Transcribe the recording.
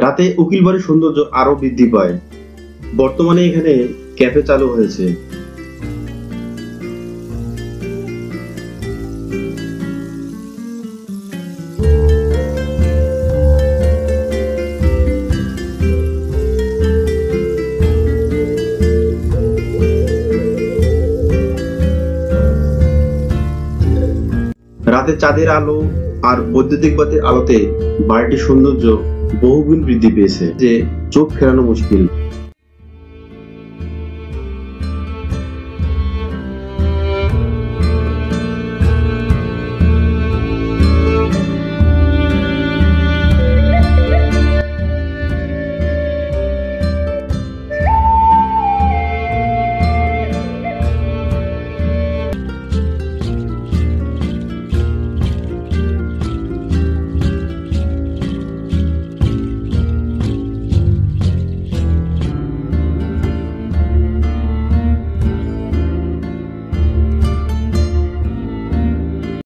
রাতে উকিল বাড়ির সৌন্দর্য আরো বৃদ্ধি পায়। বর্তমানে এখানে ক্যাফে চালু হয়েছে। রাতে চাঁদের আলো আর বৈদ্যুতিক বাতির আলোতে বাড়িটির সৌন্দর্য বহুগুণ বৃদ্ধি পেয়েছে, যে চোখ ফেরানো মুশকিল।